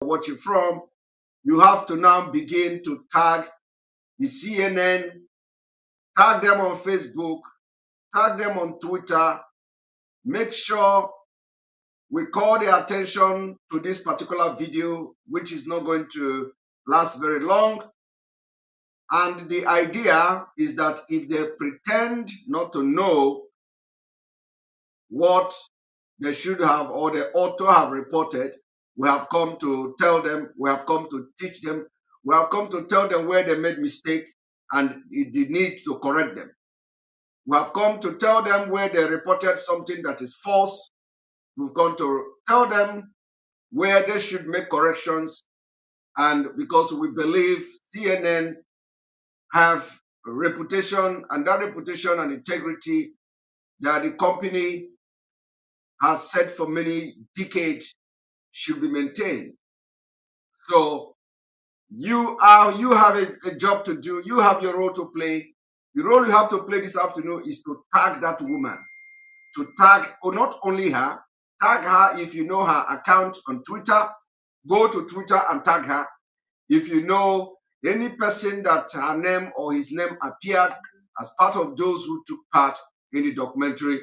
watching from, you have to now begin to tag the CNN, tag them on Facebook, tag them on Twitter. Make sure we call their attention to this particular video, which is not going to last very long. And the idea is that if they pretend not to know what they should have or they ought to have reported, we have come to tell them, we have come to teach them, we have come to tell them where they made mistake and the need to correct them. We have come to tell them where they reported something that is false. We've come to tell them where they should make corrections. And because we believe CNN have a reputation, and that reputation and integrity that the company has said for many decades should be maintained. So you have a job to do. You have your role to play. The role you have to play this afternoon is to tag that woman. To tag, or not only her, tag her if you know her account on Twitter. Go to Twitter and tag her. If you know any person that her name or his name appeared as part of those who took part in the documentary,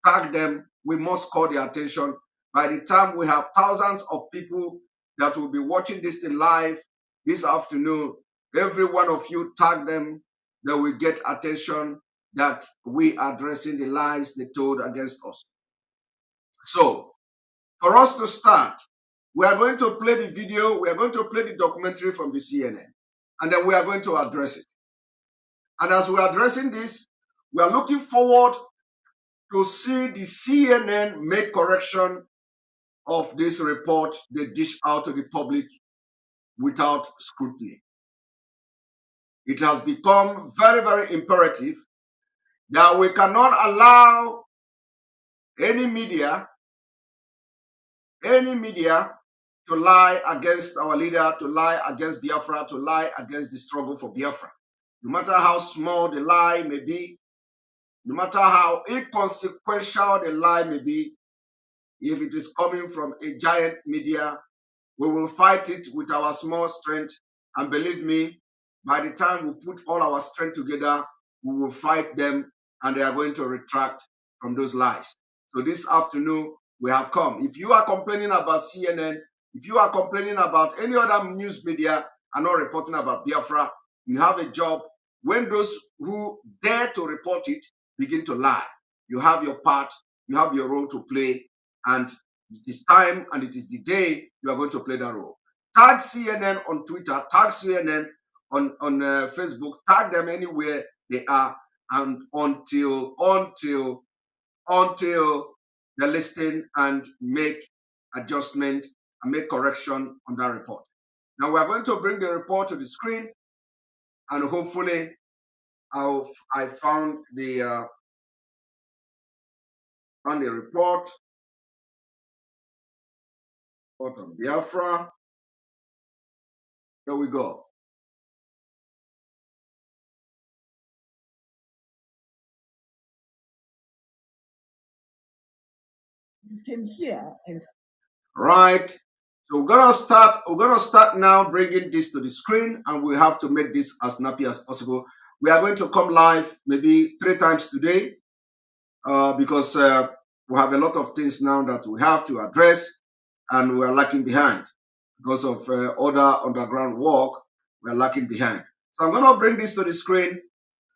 tag them. We must call their attention. By the time we have thousands of people that will be watching this thing live this afternoon, every one of you tag them, they will get attention that we are addressing the lies they told against us. So, for us to start, we are going to play the video, we are going to play the documentary from the CNN, and then we are going to address it. And as we are addressing this, we are looking forward to see the CNN make correction of this report they dish out to the public without scrutiny. It has become very, very imperative that we cannot allow any media to lie against our leader, to lie against Biafra, to lie against the struggle for Biafra. No matter how small the lie may be, no matter how inconsequential the lie may be, if it is coming from a giant media, we will fight it with our small strength. And believe me, by the time we put all our strength together, we will fight them and they are going to retract from those lies. So this afternoon, we have come. If you are complaining about CNN, if you are complaining about any other news media and not reporting about Biafra, you have a job. When those who dare to report it begin to lie, you have your part, you have your role to play, and it is time and it is the day you are going to play that role. Tag CNN on Twitter, tag CNN on Facebook, tag them anywhere they are, and until they listen and make adjustment and make correction on that report. Now we are going to bring the report to the screen, and hopefully I found the report on Biafra. Here we go. Just came here and right. So we're gonna start now bringing this to the screen, and we have to make this as snappy as possible. We are going to come live maybe 3 times today because we have a lot of things now that we have to address, and we are lacking behind because of other underground work. We are lacking behind. So I'm gonna bring this to the screen,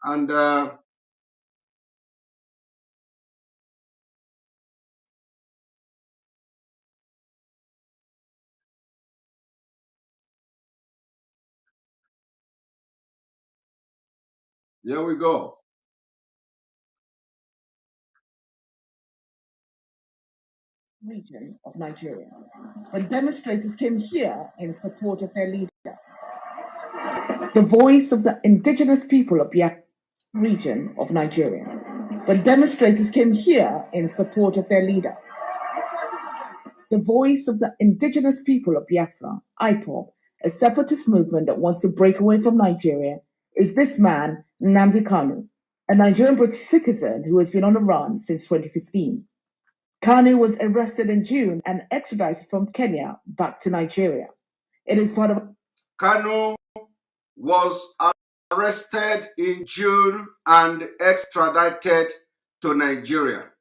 and here we go. Region of Nigeria. When demonstrators came here in support of their leader, the voice of the indigenous people of Biafra region of Nigeria. When demonstrators came here in support of their leader, the voice of the indigenous people of Biafra, IPOB, a separatist movement that wants to break away from Nigeria, is this man, Nnamdi Kanu, a Nigerian British citizen who has been on the run since 2015. Kanu was arrested in June and extradited from Kenya back to Nigeria. It is part of... Kanu was arrested in June and extradited to Nigeria.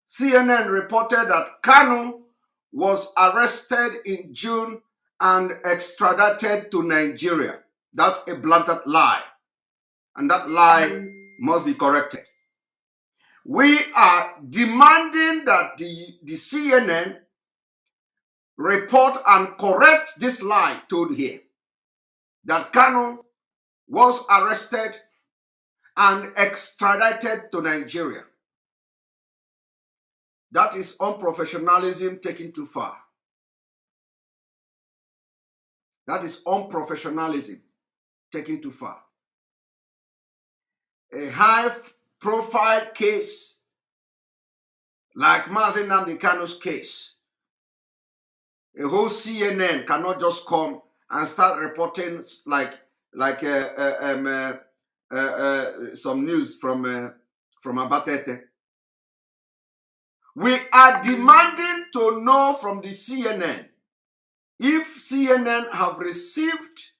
CNN reported that Kanu was arrested in June and extradited to Nigeria. That's a blatant lie, and that lie must be corrected. We are demanding that the CNN report and correct this lie told here, that Kanu was arrested and extradited to Nigeria. That is unprofessionalism taken too far. That is unprofessionalism taken too far. A high-profile case like Mazi Nnamdi Kanu's case, a whole CNN cannot just come and start reporting like some news from Abatete. We are demanding to know from the CNN if CNN have received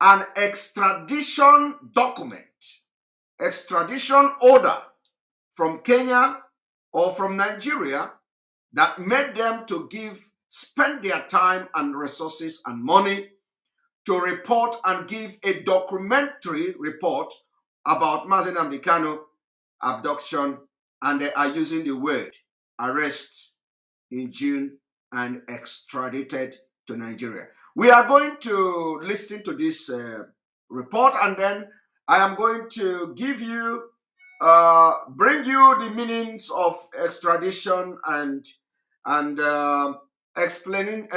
an extradition document, extradition order from Kenya or from Nigeria that made them to spend their time and resources and money to report and give a documentary report about Mazi Nnamdi Kanu abduction, and they are using the word arrest in June and extradited to Nigeria. We are going to listen to this report, and then I am going to give you, bring you the meanings of extradition and explaining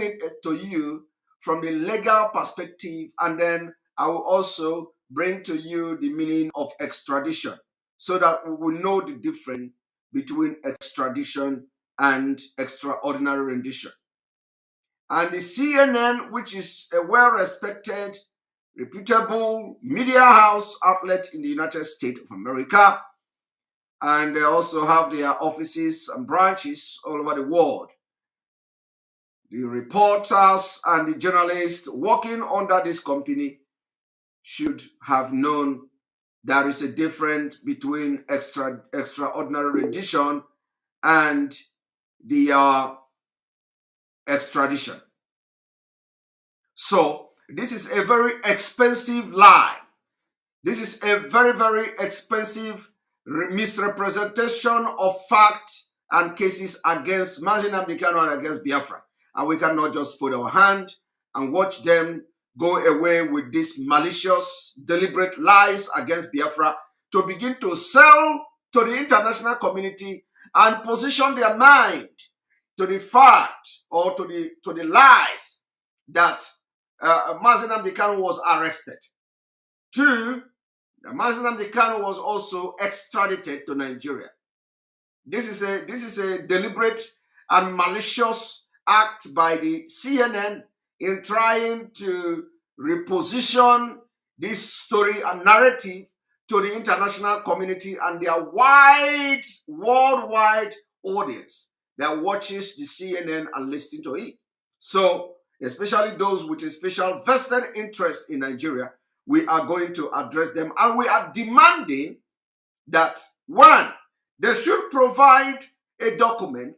it to you from the legal perspective, and then I will also bring to you the meaning of extradition so that we will know the difference between extradition and extraordinary rendition. And the CNN, which is a well-respected, reputable media house outlet in the United States of America, and they also have their offices and branches all over the world. The reporters and the journalists working under this company should have known there is a difference between extraordinary rendition and the extradition. So this is a very expensive lie. This is a very, very expensive misrepresentation of facts and cases against Mazi Nnamdi Kanu and against Biafra. And we cannot just fold our hand and watch them go away with these malicious, deliberate lies against Biafra to begin to sell to the international community and position their mind to the fact or to the lies that Mazi Nnamdi Kanu was arrested. Two, Mazi Nnamdi Kanu was also extradited to Nigeria. This is a deliberate and malicious act by the CNN in trying to reposition this story and narrative to the international community and their wide, worldwide audience that watches the CNN and listens to it. So, especially those with a special vested interest in Nigeria, we are going to address them, and we are demanding that, one, they should provide a document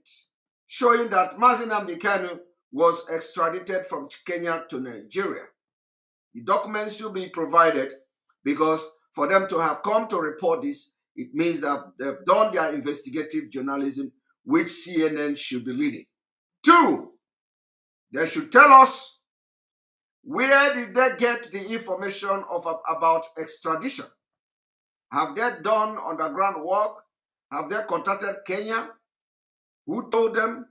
showing that Mazi Nnamdi Kanu was extradited from Kenya to Nigeria. The documents should be provided because for them to have come to report this, it means that they've done their investigative journalism, which CNN should be leading. Two, they should tell us where did they get the information about extradition. Have they done underground work? Have they contacted Kenya? Who told them?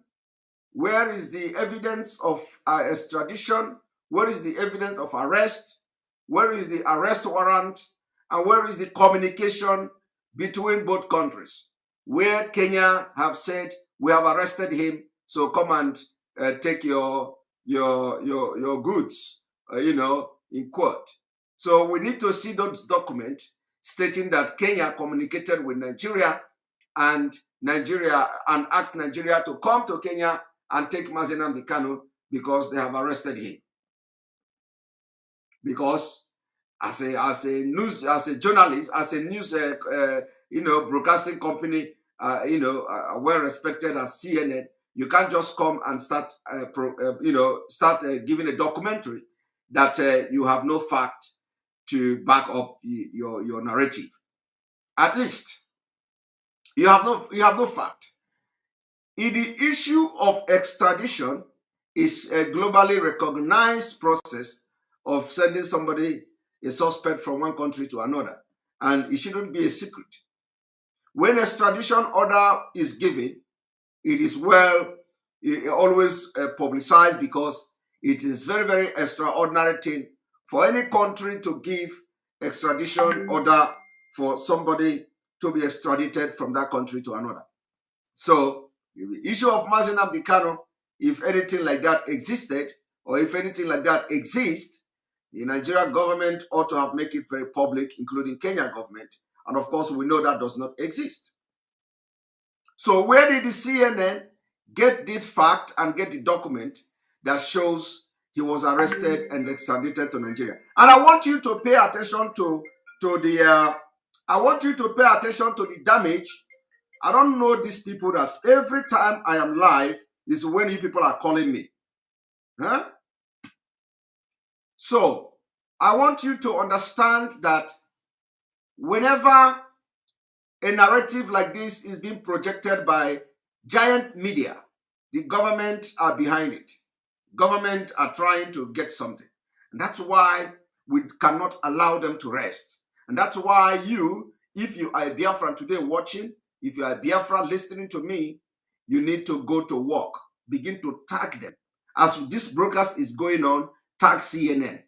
Where is the evidence of extradition? Where is the evidence of arrest? Where is the arrest warrant? And where is the communication between both countries? Where Kenya have said, we have arrested him, so come and take your goods, in court. So we need to see those documents stating that Kenya communicated with Nigeria and asked Nigeria to come to Kenya and take Mazi Nnamdi Kanu because they have arrested him. Because as a journalist, as a news broadcasting company, well respected as CNN, you can't just come and start giving a documentary that you have no fact to back up your narrative. At least you have no fact. In the issue of extradition is a globally recognized process of sending somebody, a suspect, from one country to another, and it shouldn't be a secret. When extradition order is given, it is always publicized, because it is very, very extraordinary thing for any country to give extradition order for somebody to be extradited from that country to another. So the issue of Mazi Nnamdi Kanu, if anything like that existed, or if anything like that exists, the Nigerian government ought to have made it very public, including Kenya government. And of course, we know that does not exist. So where did the CNN get this fact and get the document that shows he was arrested and extradited to Nigeria? And I want you to pay attention to the damage. I don't know these people that every time I am live is when you people are calling me. Huh? So I want you to understand that whenever a narrative like this is being projected by giant media, the government are behind it. Government are trying to get something. And that's why we cannot allow them to rest. And that's why if you are a Biafran today watching, if you are a Biafra listening to me, you need to go to work. Begin to tag them. As this broadcast is going on, tag CNN.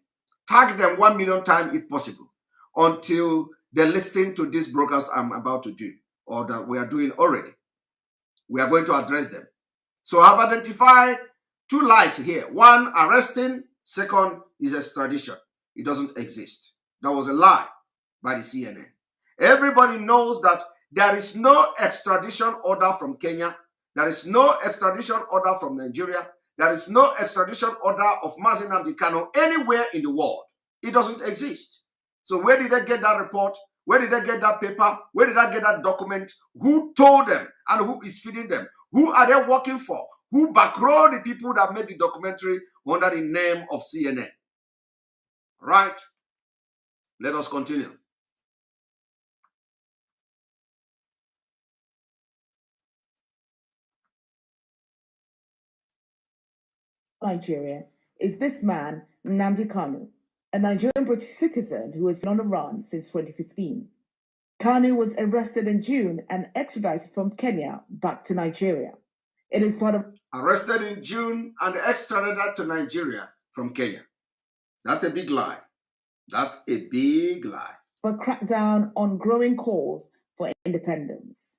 Tag them 1 million times if possible, until they're listening to this broadcast I'm about to do, or that we are doing already. We are going to address them. So I've identified 2 lies here. One, arresting. Second is extradition. It doesn't exist. That was a lie by the CNN. Everybody knows that there is no extradition order from Kenya. There is no extradition order from Nigeria. There is no extradition order of Mazi Nnamdi Kanu anywhere in the world. It doesn't exist. So where did they get that report? Where did they get that paper? Where did they get that document? Who told them and who is feeding them? Who are they working for? Who backroll the people that made the documentary under the name of CNN? Right? Let us continue. Nigeria is this man, Nnamdi Kanu, a Nigerian British citizen who has been on the run since 2015. Kanu was arrested in June and extradited from Kenya back to Nigeria. It is part of... Arrested in June and extradited to Nigeria from Kenya. That's a big lie. That's a big lie. ...for crackdown on growing calls for independence.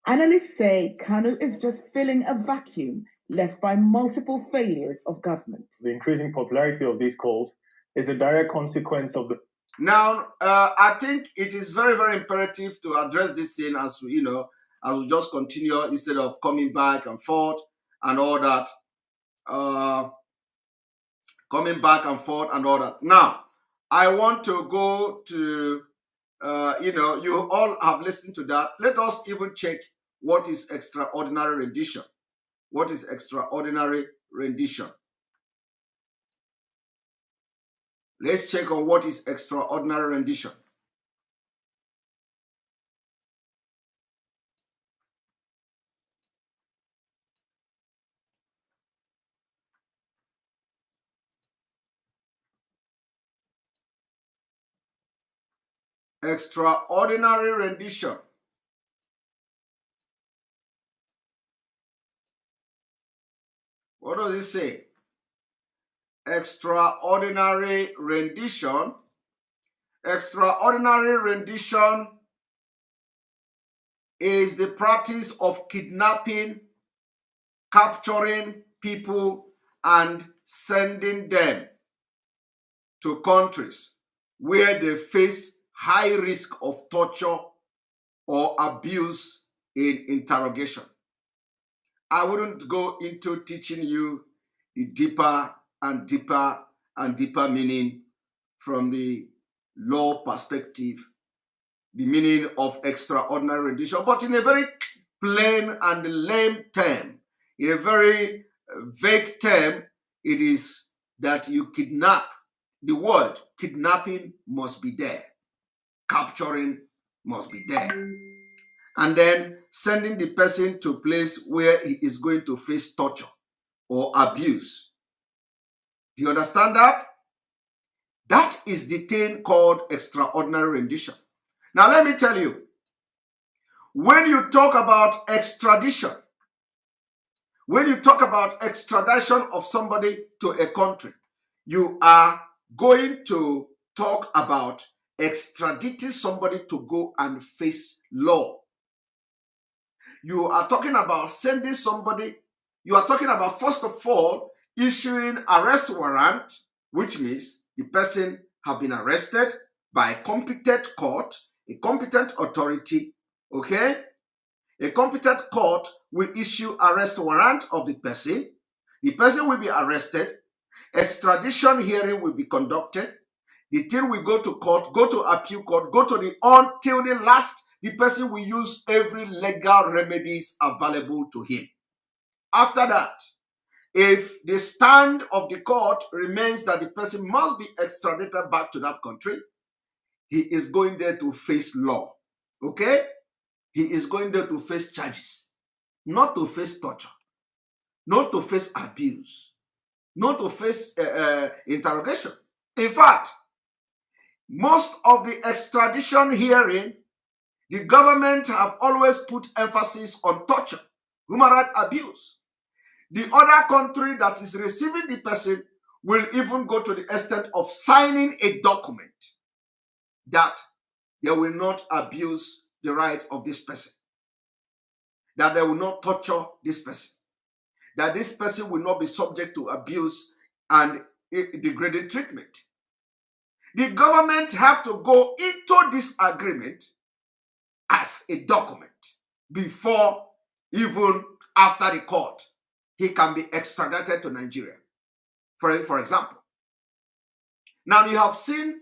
Analysts say Kanu is just filling a vacuum left by multiple failures of government. The increasing popularity of these calls is a direct consequence of the... Now, I think it is very, very imperative to address this thing as we just continue instead of coming back and forth and all that. Coming back and forth and all that. Now, I want to go to, you all have listened to that. Let us even check what is extraordinary rendition. What is extraordinary rendition? Let's check on what is extraordinary rendition. Extraordinary rendition. What does it say? Extraordinary rendition. Extraordinary rendition is the practice of kidnapping, capturing people, and sending them to countries where they face high risk of torture or abuse in interrogation. I wouldn't go into teaching you the deeper and deeper and deeper meaning from the law perspective, the meaning of extraordinary rendition, but in a very plain and lame term, in a very vague term, it is that you kidnap. The word kidnapping must be there. Capturing must be there. And then sending the person to a place where he is going to face torture or abuse. Do you understand that? That is the thing called extraordinary rendition. Now let me tell you, when you talk about extradition, when you talk about extradition of somebody to a country, you are going to talk about extraditing somebody to go and face law. You are talking about sending somebody, you are talking about, first of all, issuing arrest warrant, which means the person have been arrested by a competent court, a competent authority, okay? A competent court will issue arrest warrant of the person. The person will be arrested. Extradition hearing will be conducted. The thing will go to court, go to appeal court, go to until the last, the person will use every legal remedies available to him. After that, if the stand of the court remains that the person must be extradited back to that country, he is going there to face law. Okay? He is going there to face charges, not to face torture, not to face abuse, not to face interrogation. In fact, most of the extradition hearing, the government have always put emphasis on torture, human rights abuse. The other country that is receiving the person will even go to the extent of signing a document that they will not abuse the right of this person, that they will not torture this person, that this person will not be subject to abuse and degrading treatment. The government have to go into this agreement as a document before, even after the court, he can be extradited to Nigeria, for example. Now you have seen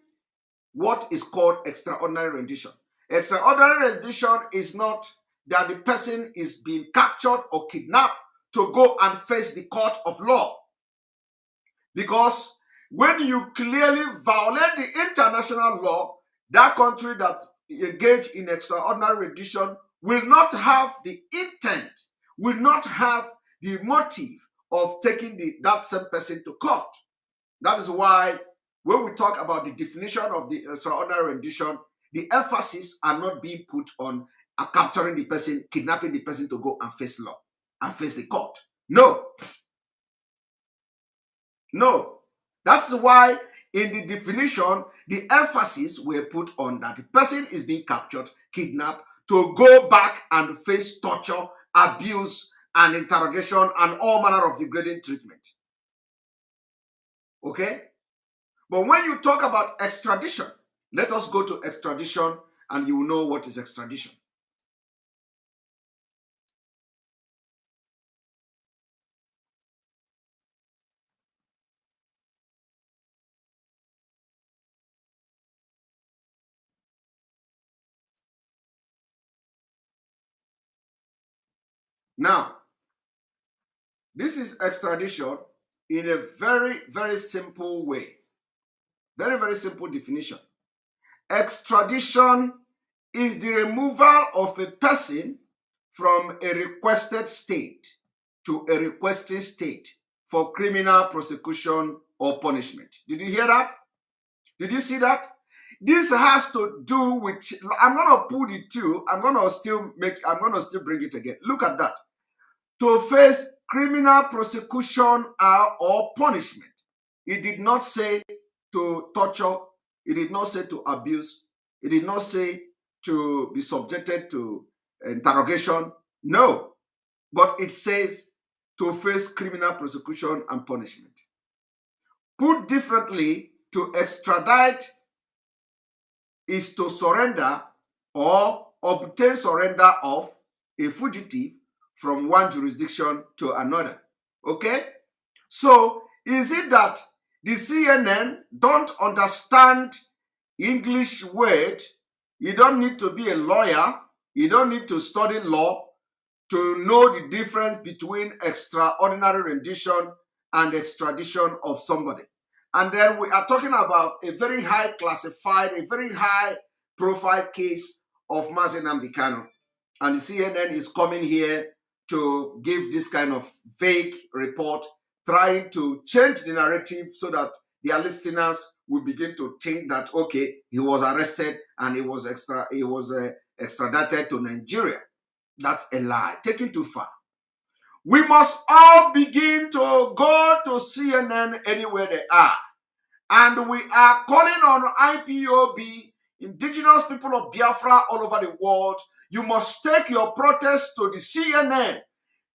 what is called extraordinary rendition. Extraordinary rendition is not that the person is being captured or kidnapped to go and face the court of law. Because when you clearly violate the international law, that country that engage in extraordinary rendition will not have the intent, will not have the motive of taking that same person to court. That is why when we talk about the definition of the extraordinary rendition, the emphasis are not being put on capturing the person, kidnapping the person to go and face law and face the court. No. No. That's why in the definition, the emphasis were put on that the person is being captured, kidnapped, to go back and face torture, abuse, and interrogation, and all manner of degrading treatment. Okay? But when you talk about extradition, let us go to extradition and you will know what is extradition. Now, this is extradition in a very, very simple way. Very, very simple definition. Extradition is the removal of a person from a requested state to a requesting state for criminal prosecution or punishment. Did you hear that? Did you see that? This has to do with, I'm going to pull the two, I'm going to still bring it again. Look at that. To face criminal prosecution or punishment. It did not say to torture. It did not say to abuse. It did not say to be subjected to interrogation. No. But it says to face criminal prosecution and punishment. Put differently, to extradite is to surrender or obtain surrender of a fugitive from one jurisdiction to another. Okay? So is it that the CNN don't understand English word? You don't need to be a lawyer. You don't need to study law to know the difference between extraordinary rendition and extradition of somebody. And then we are talking about a very high classified, a very high profile case of Mazi Nnamdi Kanu. And the CNN is coming here to give this kind of vague report, trying to change the narrative so that their listeners will begin to think that, okay, he was arrested and he was extradited to Nigeria. That's a lie, taken too far. We must all begin to go to CNN anywhere they are. And we are calling on IPOB, indigenous people of Biafra all over the world. You must take your protest to the CNN.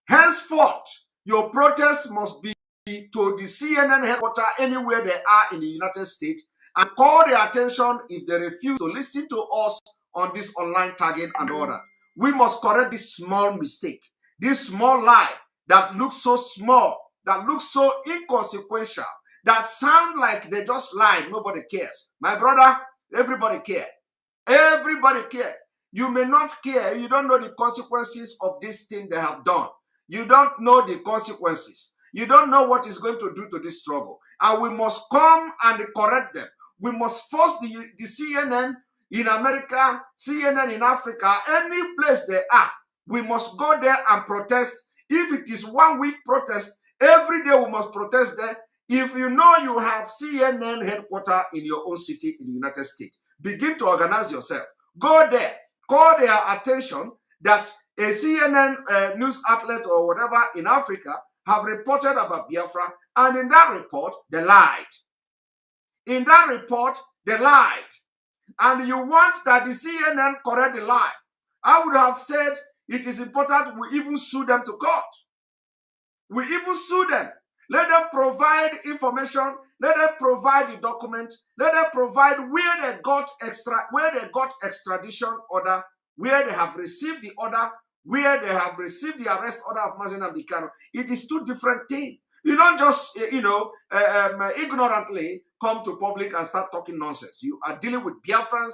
Henceforth, your protest must be to the CNN headquarters anywhere they are in the United States and call their attention if they refuse to listen to us on this online tagging and all that. We must correct this small mistake, this small lie that looks so small, that looks so inconsequential, that sound like they just lied. Nobody cares. My brother, everybody care. Everybody care. You may not care. You don't know the consequences of this thing they have done. You don't know the consequences. You don't know what it's going to do to this struggle. And we must come and correct them. We must force the CNN in America, CNN in Africa, any place they are. We must go there and protest. If it is 1 week protest, every day we must protest there. If you know you have CNN headquarters in your own city in the United States, begin to organize yourself. Go there. Call their attention that a CNN news outlet or whatever in Africa have reported about Biafra, and in that report, they lied. In that report, they lied. And you want that the CNN correct the lie. I would have said it is important we even sue them to court. We even sue them. Let them provide information. Let them provide the document. Let them provide where they got extradition order, where they have received the order, where they have received the arrest order of Mazi Nnamdi Kanu. It is two different things. You don't just, ignorantly come to public and start talking nonsense. You are dealing with Biafrans,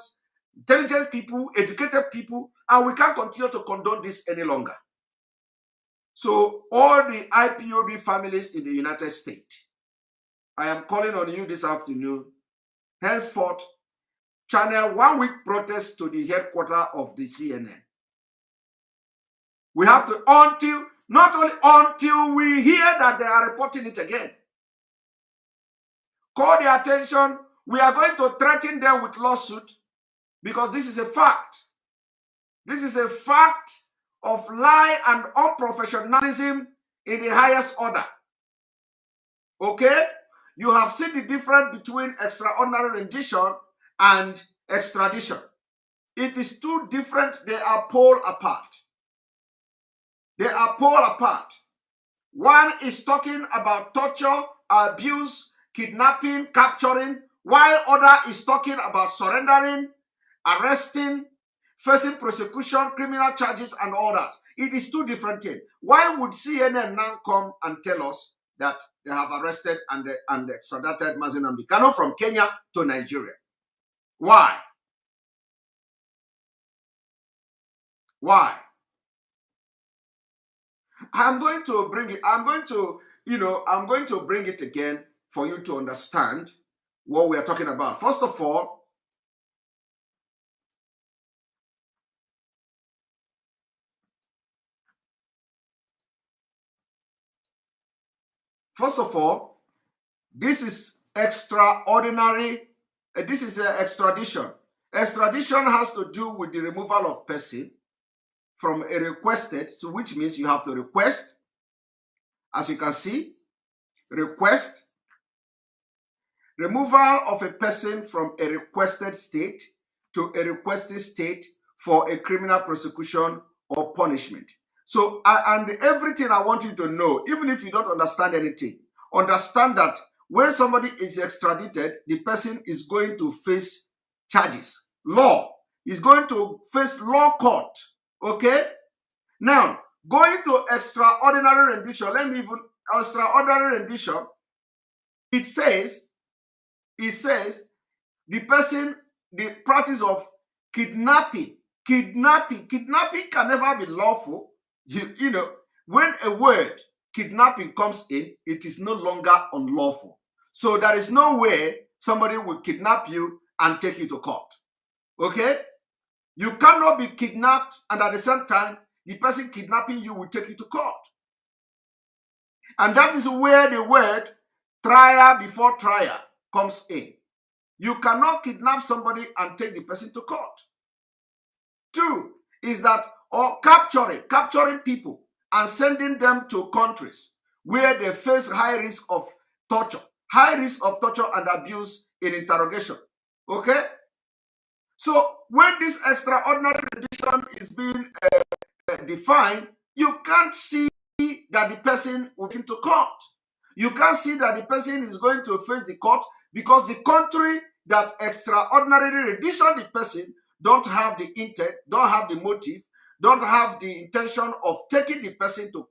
intelligent people, educated people, and we can't continue to condone this any longer. So all the IPOB families in the United States, I am calling on you this afternoon. Henceforth, channel 1 week protest to the headquarters of the CNN. We have to, until we hear that they are reporting it again. Call their attention. We are going to threaten them with lawsuit because this is a fact. This is a fact of lie and unprofessionalism in the highest order. Okay? You have seen the difference between extraordinary rendition and extradition. It is two different, they are pole apart. They are pole apart. One is talking about torture, abuse, kidnapping, capturing, while other is talking about surrendering, arresting, facing prosecution, criminal charges, and all that. It is two different things. Why would CNN now come and tell us that they have arrested and extradited Mazi Nnamdi Kanu from Kenya to Nigeria? Why? Why? I'm going to bring it. I'm going to bring it again for you to understand what we are talking about. First of all, this is extraordinary. This is extradition. Extradition has to do with the removal of person from a requested, so which means you have to request. As you can see, request. Removal of a person from a requested state to a requested state for a criminal prosecution or punishment. So, and everything I want you to know, even if you don't understand anything, understand that when somebody is extradited, the person is going to face charges. Law is going to face law court. Okay? Now, going to extraordinary rendition, let me even extraordinary rendition, it says the practice of kidnapping can never be lawful. You know, when a word kidnapping comes in, it is no longer unlawful. So there is no way somebody will kidnap you and take you to court. Okay? You cannot be kidnapped and at the same time, the person kidnapping you will take you to court. And that is where the word trial before trial comes in. You cannot kidnap somebody and take the person to court. 2 is that, or capturing people and sending them to countries where they face high risk of torture and abuse in interrogation. Okay? So when this extraordinary rendition is being defined, you can't see that the person will come to court. You can't see that the person is going to face the court because the country that extraordinarily rendition the person don't have the intent, don't have the motive, don't have the intention of taking the person to court.